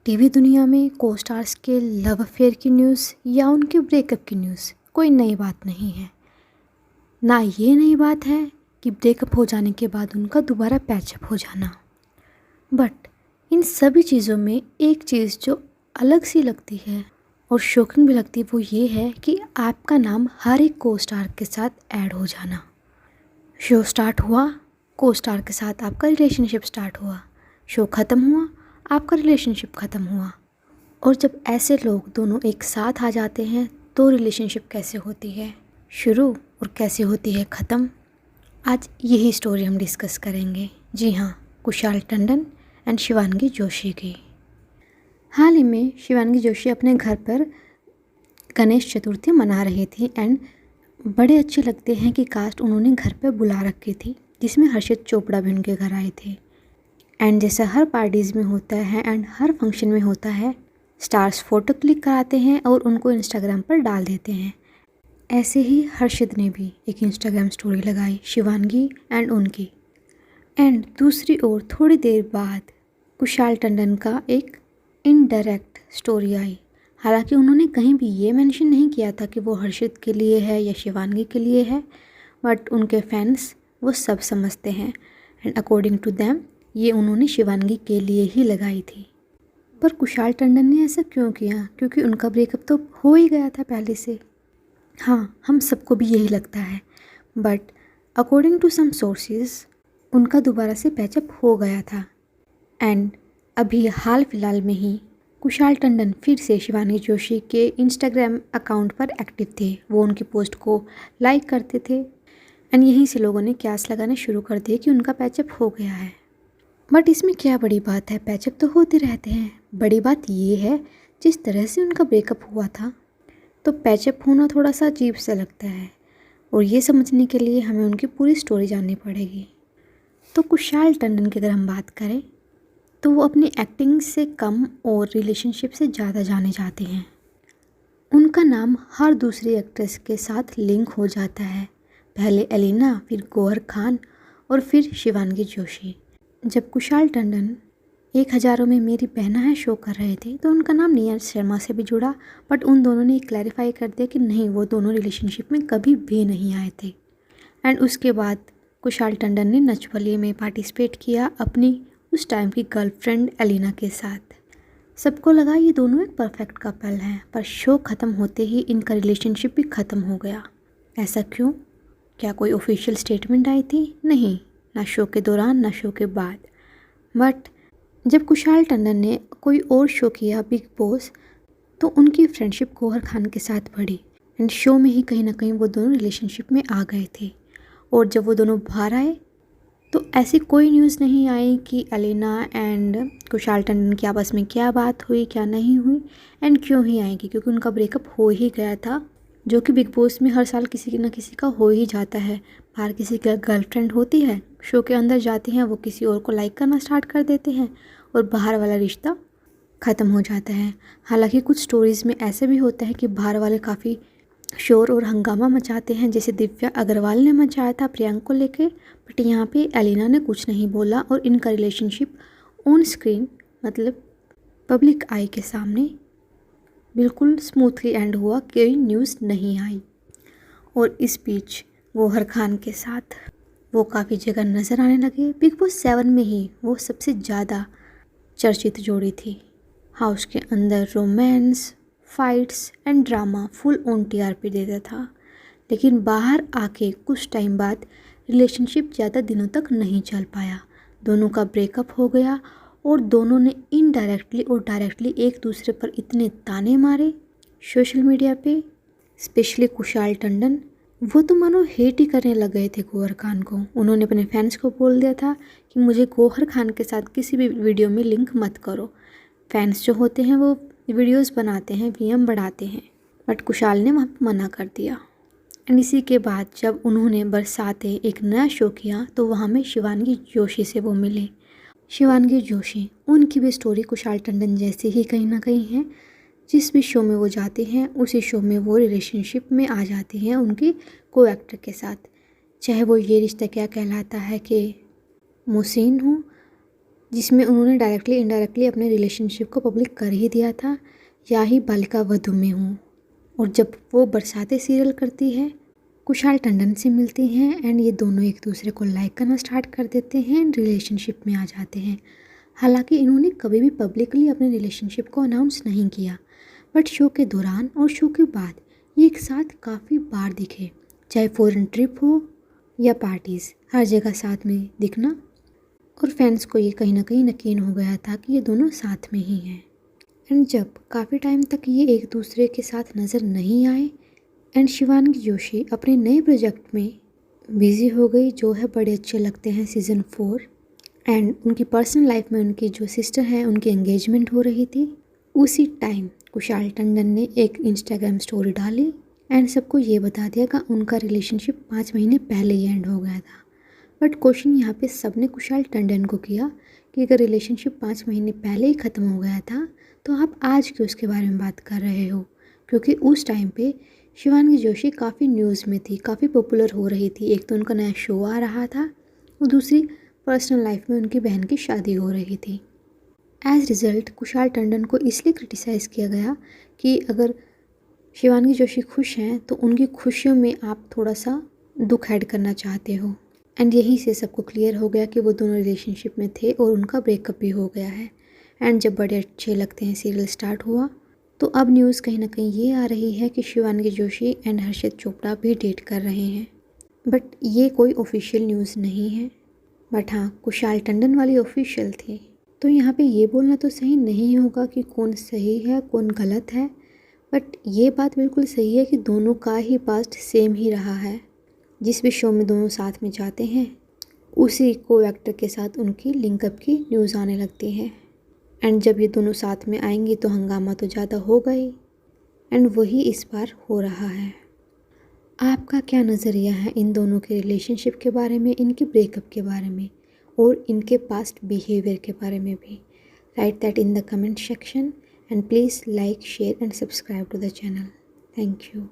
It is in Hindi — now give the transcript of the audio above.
टीवी दुनिया में को स्टार्स के लव अफेयर की न्यूज़ या उनके ब्रेकअप की न्यूज़ कोई नई बात नहीं है। ना ये नई बात है कि ब्रेकअप हो जाने के बाद उनका दोबारा पैचअप हो जाना। बट इन सभी चीज़ों में एक चीज़ जो अलग सी लगती है और शॉकिंग भी लगती है वो ये है कि आपका नाम हर एक को स्टार के साथ ऐड हो जाना। शो स्टार्ट हुआ, को स्टार के साथ आपका रिलेशनशिप स्टार्ट हुआ, शो ख़त्म हुआ, आपका रिलेशनशिप ख़त्म हुआ। और जब ऐसे लोग दोनों एक साथ आ जाते हैं तो रिलेशनशिप कैसे होती है शुरू और कैसे होती है ख़त्म, आज यही स्टोरी हम डिस्कस करेंगे। जी हाँ, कुशाल टंडन एंड शिवांगी जोशी की। हाल ही में शिवांगी जोशी अपने घर पर गणेश चतुर्थी मना रही थी एंड बड़े अच्छे लगते हैं कि कास्ट उन्होंने घर पर बुला रखी थी, जिसमें हर्षित चोपड़ा भी उनके घर आए थे। एंड जैसा हर पार्टीज़ में होता है एंड हर फंक्शन में होता है, स्टार्स फ़ोटो क्लिक कराते हैं और उनको इंस्टाग्राम पर डाल देते हैं। ऐसे ही हर्षित ने भी एक इंस्टाग्राम स्टोरी लगाई शिवांगी एंड उनकी। एंड दूसरी ओर थोड़ी देर बाद कुशाल टंडन का एक इनडायरेक्ट स्टोरी आई। हालांकि उन्होंने कहीं भी ये मेंशन नहीं किया था कि वो हर्षित के लिए है या शिवांगी के लिए है, बट उनके फैंस वो सब समझते हैं एंड अकॉर्डिंग टू देम ये उन्होंने शिवांगी के लिए ही लगाई थी। पर कुशाल टंडन ने ऐसा क्यों किया? क्योंकि उनका ब्रेकअप तो हो ही गया था पहले से। हाँ, हम सबको भी यही लगता है, but according to some sources उनका दोबारा से पैचअप हो गया था। एंड अभी हाल फिलहाल में ही कुशाल टंडन फिर से शिवानी जोशी के इंस्टाग्राम अकाउंट पर एक्टिव थे। वो उनकी पोस्ट को लाइक करते थे एंड यहीं से लोगों ने क्यास लगाना शुरू कर दिए कि उनका पैचअप हो गया है। बट इसमें क्या बड़ी बात है, पैचअप तो होते रहते हैं। बड़ी बात ये है जिस तरह से उनका ब्रेकअप हुआ था तो पैचअप होना थोड़ा सा अजीब सा लगता है, और ये समझने के लिए हमें उनकी पूरी स्टोरी जाननी पड़ेगी। तो कुशाल टंडन की अगर हम बात करें तो वो अपनी एक्टिंग से कम और रिलेशनशिप से ज़्यादा जाने जाते हैं। उनका नाम हर दूसरी एक्ट्रेस के साथ लिंक हो जाता है, पहले एलिना, फिर गौहर खान और फिर शिवांगी जोशी। जब कुशाल टंडन 1000 में मेरी बहना है शो कर रहे थे तो उनका नाम निया शर्मा से भी जुड़ा, बट उन दोनों ने क्लैरिफाई कर दिया कि नहीं, वो दोनों रिलेशनशिप में कभी भी नहीं आए थे। एंड उसके बाद कुशाल टंडन ने नच बलिए में पार्टिसिपेट किया अपनी उस टाइम की गर्लफ्रेंड एलिना के साथ। सबको लगा ये दोनों एक परफेक्ट कपल हैं, पर शो ख़त्म होते ही इनका रिलेशनशिप भी ख़त्म हो गया। ऐसा क्यों? क्या कोई ऑफिशियल स्टेटमेंट आई थी? नहीं, ना शो के दौरान ना शो के बाद। बट जब कुशाल टंडन ने कोई और शो किया बिग बॉस, तो उनकी फ्रेंडशिप गौहर खान के साथ बढ़ी एंड शो में ही कहीं ना कहीं वो दोनों रिलेशनशिप में आ गए थे। और जब वो दोनों बाहर आए तो ऐसी कोई न्यूज़ नहीं आई कि एलिना एंड कुशाल टंडन की आपस में क्या बात हुई, क्या नहीं हुई एंड क्यों ही आएगी, क्योंकि उनका ब्रेकअप हो ही गया था, जो कि बिग बॉस में हर साल किसी न किसी का हो ही जाता है। बाहर किसी की गर्लफ्रेंड होती है, शो के अंदर जाते हैं, वो किसी और को लाइक करना स्टार्ट कर देते हैं और बाहर वाला रिश्ता ख़त्म हो जाता है। हालांकि कुछ स्टोरीज़ में ऐसे भी होता है कि बाहर वाले काफ़ी शोर और हंगामा मचाते हैं, जैसे दिव्या अग्रवाल ने मचाया था प्रियंक को लेके, बट यहाँ पे एलिना ने कुछ नहीं बोला और इनका रिलेशनशिप ऑन स्क्रीन, मतलब पब्लिक आई के सामने बिल्कुल स्मूथली एंड हुआ, कोई न्यूज़ नहीं आई। और इस बीच गौहर खान के साथ वो काफ़ी जगह नज़र आने लगे। बिग बॉस 7 में ही वो सबसे ज़्यादा चर्चित जोड़ी थी। हाउस के अंदर romance, fights and drama full on TRP देता था, लेकिन बाहर आके कुछ टाइम बाद रिलेशनशिप ज़्यादा दिनों तक नहीं चल पाया। दोनों का ब्रेकअप हो गया और दोनों ने इनडायरेक्टली और डायरेक्टली एक दूसरे पर इतने ताने मारे सोशल मीडिया पे, स्पेशली कुशाल टंडन। वो तो मानो हेट ही करने लग गए थे गौहर खान को। उन्होंने अपने फैंस को बोल दिया था कि मुझे गौहर खान के साथ किसी भी वीडियो में लिंक मत करो। फैंस जो होते हैं वो वीडियोस बनाते हैं, वीएम बढ़ाते हैं, बट कुशाल ने वहाँ पर मना कर दिया। एंड इसी के बाद जब उन्होंने बरसाते एक नया शो किया तो वहाँ में शिवांगी जोशी से वो मिले। शिवांगी जोशी, उनकी भी स्टोरी कुशाल टंडन जैसी ही कहीं ना कहीं है। जिस भी शो में वो जाते हैं उसी शो में वो रिलेशनशिप में आ जाती हैं उनकी को एक्टर के साथ, चाहे वो ये रिश्ता क्या कहलाता है कि मुहसिन हो जिसमें उन्होंने डायरेक्टली इनडायरेक्टली अपने रिलेशनशिप को पब्लिक कर ही दिया था, या ही बालिका वधू में हूँ। और जब वो बरसाते सीरियल करती है, कुशाल टंडन से मिलती हैं एंड ये दोनों एक दूसरे को लाइक करना स्टार्ट कर देते हैं एंड रिलेशनशिप में आ जाते हैं। हालांकि इन्होंने कभी भी पब्लिकली अपने रिलेशनशिप को अनाउंस नहीं किया, बट शो के दौरान और शो के बाद ये एक साथ काफ़ी बार दिखे, चाहे फॉरेन ट्रिप हो या पार्टीज़, हर जगह साथ में दिखना। और फैंस को ये कहीं ना कहीं यकीन हो गया था कि ये दोनों साथ में ही हैं। एंड जब काफ़ी टाइम तक ये एक दूसरे के साथ नज़र नहीं आए एंड शिवांगी जोशी अपने नए प्रोजेक्ट में बिज़ी हो गई, जो है बड़े अच्छे लगते हैं सीज़न 4, एंड उनकी पर्सनल लाइफ में उनकी जो सिस्टर हैं उनकी एंगेजमेंट हो रही थी, उसी टाइम कुशाल टंडन ने एक इंस्टाग्राम स्टोरी डाली एंड सबको ये बता दिया कि उनका रिलेशनशिप 5 महीने पहले ही एंड हो गया था। बट क्वेश्चन यहाँ पे सबने कुशाल टंडन को किया कि अगर रिलेशनशिप 5 महीने पहले ही ख़त्म हो गया था तो आप आज क्यों उसके बारे में बात कर रहे हो, क्योंकि उस टाइम पे शिवांगी जोशी काफ़ी न्यूज़ में थी, काफ़ी पॉपुलर हो रही थी। एक तो उनका नया शो आ रहा था और दूसरी पर्सनल लाइफ में उनकी बहन की शादी हो रही थी। एज रिज़ल्ट कुशाल टंडन को इसलिए क्रिटिसाइज़ किया गया कि अगर शिवांगी जोशी खुश हैं तो उनकी खुशियों में आप थोड़ा सा दुख ऐड करना चाहते हो। एंड यहीं से सबको क्लियर हो गया कि वो दोनों रिलेशनशिप में थे और उनका ब्रेकअप भी हो गया है। एंड जब बड़े अच्छे लगते हैं सीरियल स्टार्ट हुआ तो अब न्यूज़ कहीं ना कहीं ये आ रही है कि शिवांगी जोशी एंड हर्षित चोपड़ा भी डेट कर रहे हैं। बट ये कोई ऑफिशियल न्यूज़ नहीं है, बट हाँ कुशाल टंडन वाली ऑफिशियल थी। तो यहाँ पे ये बोलना तो सही नहीं होगा कि कौन सही है कौन गलत है, बट ये बात बिल्कुल सही है कि दोनों का ही पास्ट सेम ही रहा है। जिस भी शो में दोनों साथ में जाते हैं उसी को एक्टर के साथ उनकी लिंकअप की न्यूज़ आने लगती है। एंड जब ये दोनों साथ में आएंगे तो हंगामा तो ज़्यादा होगा ही, एंड वही इस बार हो रहा है। आपका क्या नज़रिया है इन दोनों के रिलेशनशिप के बारे में, इनके ब्रेकअप के बारे में और इनके पास्ट बिहेवियर के बारे में भी? Write that in the comment section and please like share and subscribe to the channel. Thank you.